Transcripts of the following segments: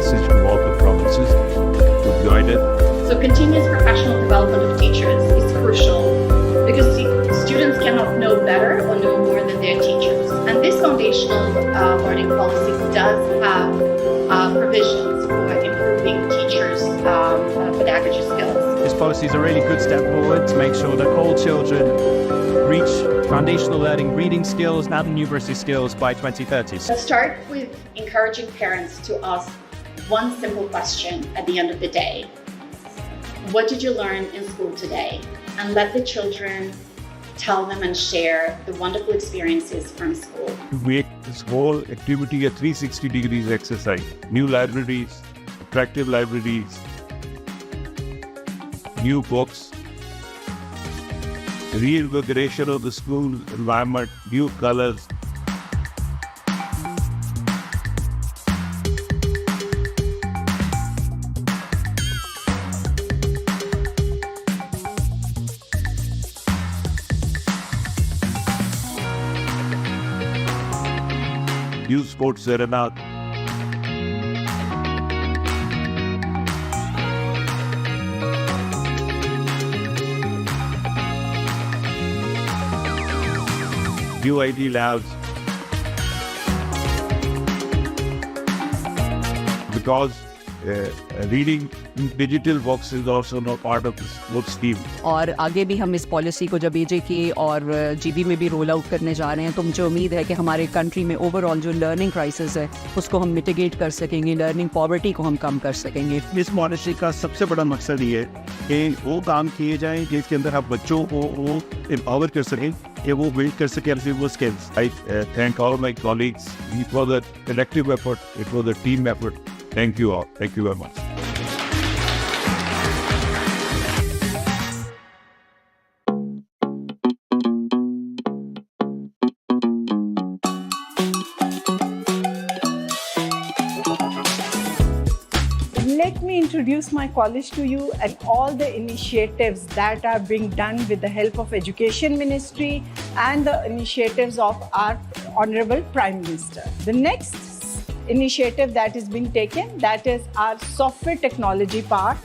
message to all the provinces to join it. So continuous professional development of teachers is crucial because students cannot know better or know more than their teachers. And this foundational learning policy does have provisions for improving teachers' pedagogy skills. This policy is a really good step forward to make sure that all children reach foundational learning, reading skills and numeracy skills by 2030. Let's start with encouraging parents to ask one simple question at the end of the day. What did you learn in school today? And let the children tell them and share the wonderful experiences from school. To make this whole activity a 360 degrees exercise. New libraries, attractive libraries, new books, reinvigoration of the school environment, new colors. New sports arena. New ID labs. Because reading digital books is also not part of this book scheme. और आगे भी हम इस policy को जब AJK और GB में भी रोल आउट करने जा रहे हैं तो मुझे उम्मीद है कि हमारे कंट्री में ओवरऑल जो लर्निंग क्राइसिस है उसको हम मिटिगेट कर सकेंगे, लर्निंग पॉवर्टी को हम कम कर सकेंगे। इस पॉलिसी का सबसे बड़ा मकसद ये है कि वो काम किए जाएं जिसके अंदर आप बच्चों को वो एम्पावर कर सकें कि वो बिल्ड कर सकें अपनी वो skills. I thank all my colleagues. It was a collective effort. It was a team effort. Thank you all. Thank you very much. Let me introduce my college to you and all the initiatives that are being done with the help of Education Ministry and the initiatives of our Honorable Prime Minister. The next initiative that is being taken, that is our software technology part.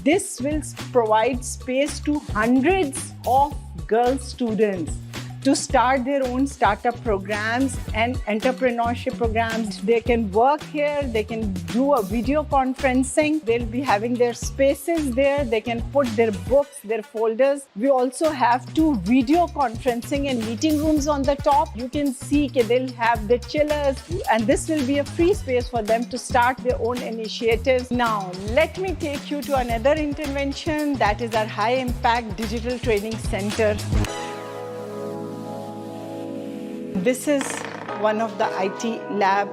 This will provide space to hundreds of girl students to start their own startup programs and entrepreneurship programs. They can work here, they can do a video conferencing, they'll be having their spaces there, they can put their books, their folders. We also have 2 video conferencing and meeting rooms on the top. You can see that they'll have the chillers, and this will be a free space for them to start their own initiatives. Now, let me take you to another intervention, that is our High Impact Digital Training Center. This is one of the IT lab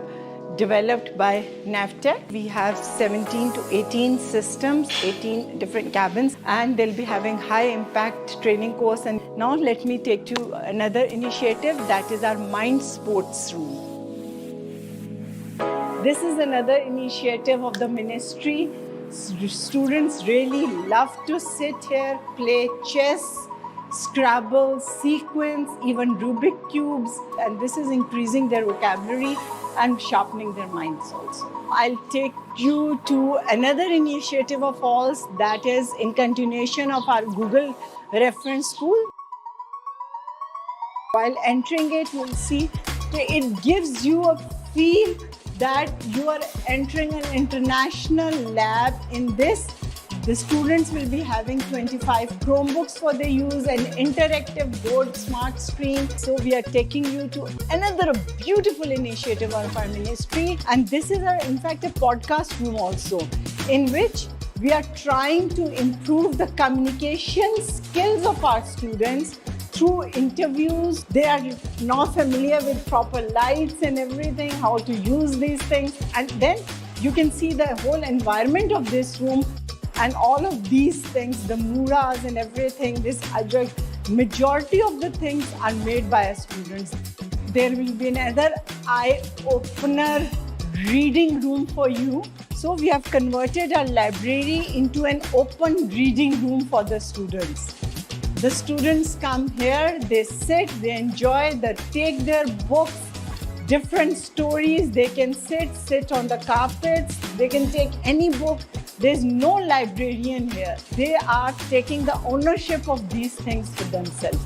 developed by NAVTEC. We have 17 to 18 systems, 18 different cabins, and they'll be having high impact training course. And now let me take you another initiative, that is our Mind Sports Room. This is another initiative of the ministry. Students really love to sit here, play chess, Scrabble, sequence, even Rubik cubes, and this is increasing their vocabulary and sharpening their minds also. I'll take you to another initiative of ours, that is in continuation of our Google reference school. While entering it, you'll see that it gives you a feel that you are entering an international lab. In this, the students will be having 25 Chromebooks for their use, an interactive board smart screen. So we are taking you to another beautiful initiative of our ministry. And this is in fact a podcast room also, in which we are trying to improve the communication skills of our students through interviews. They are not familiar with proper lights and everything, how to use these things. And then you can see the whole environment of this room. And all of these things, the muras and everything, this majority of the things are made by our students. There will be another eye-opener reading room for you. So we have converted our library into an open reading room for the students. The students come here, they sit, they enjoy, they take their books, different stories. They can sit on the carpets. They can take any book. There's no librarian here. They are taking the ownership of these things for themselves.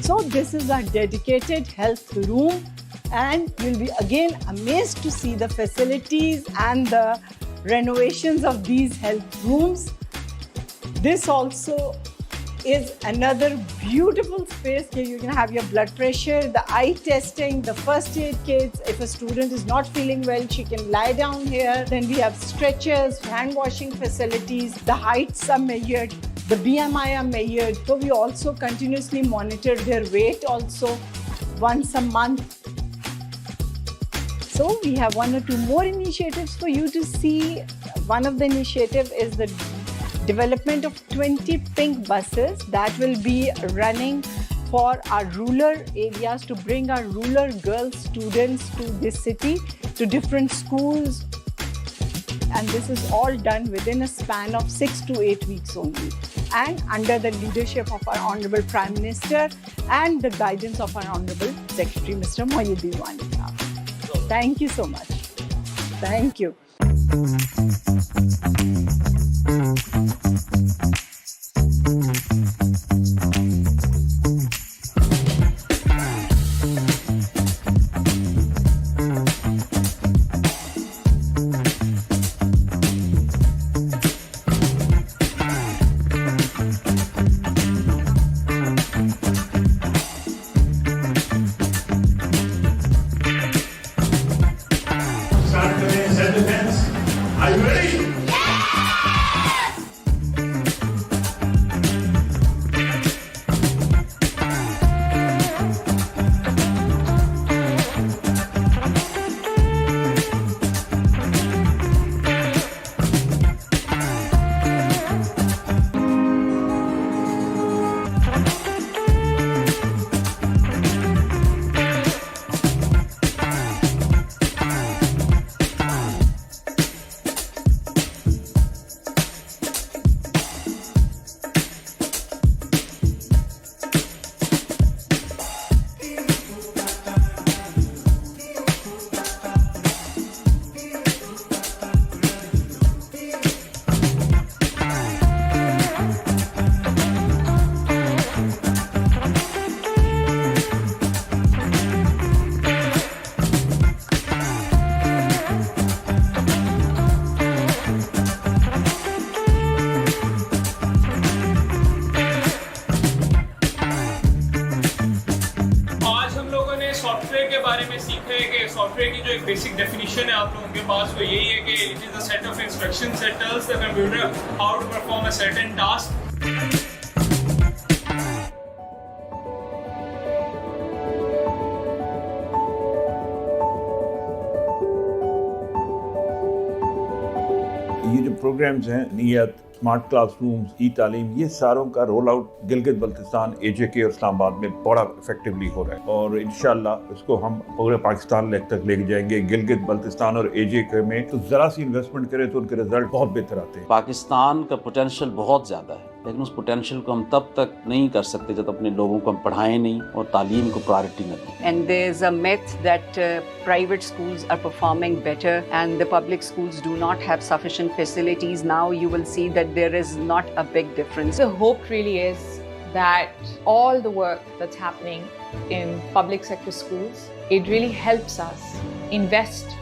So this is our dedicated health room, and you'll be again amazed to see the facilities and the renovations of these health rooms. This also is another beautiful space where you can have your blood pressure, the eye testing, the first aid kits. If a student is not feeling well, she can lie down here. Then we have stretchers, hand washing facilities, the heights are measured, the BMI are measured. So we also continuously monitor their weight also once a month. So we have one or two more initiatives for you to see. One of the initiatives is the development of 20 pink buses that will be running for our rural areas to bring our rural girl students to this city, to different schools. And this is all done within a span of 6 to 8 weeks only, and under the leadership of our Honorable Prime Minister and the guidance of our Honorable Secretary, Mr. Mohyuddin Wani Saab. Thank you so much. Thank you. Are you ready? Software के बारे में सीखा है कि software की जो एक basic definition है आप लोगों के पास वो यही है कि it is a set of instructions that tells the computer how to perform a certain task. ये जो प्रोग्राम्स हैं नियत, स्मार्ट क्लासरूम्स, ई तालीम, ये सारों का roll out Gilgit Baltistan, AJK और इस्लामाबाद में बड़ा इफेक्टिवली हो रहा है और इंशाल्लाह इसको हम पूरे पाकिस्तान तक लेके जाएंगे. गिलगित बल्तिस्तान और AJK में तो ज़रा सी इन्वेस्टमेंट करें तो उनके रिजल्ट बहुत बेहतर आते हैं. पाकिस्तान का पोटेंशियल बहुत ज़्यादा है, लेकिन उस पोटेंशियल को हम तब तक नहीं कर सकते जब अपने लोगों को हम पढ़ाएं नहीं और तालीम को प्रायोरिटी न दें. And there's a myth that private schools are performing better and the public schools do not have sufficient facilities. Now you will see that there is not a big difference. The hope really is that all the work that's happening in public sector schools, it really helps us invest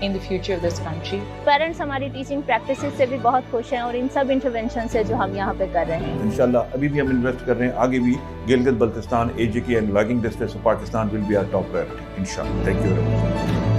in the future of this country. Parents हमारी teaching practices से भी बहुत खुश हैं और इन सब intervention से जो हम यहाँ पे कर रहे हैं. इंशाल्लाह अभी भी हम इन्वेस्ट कर रहे हैं, आगे भी Gilgit Baltistan, AJK and lagging districts of Pakistan will be our top priority. Inshallah. Thank you very much.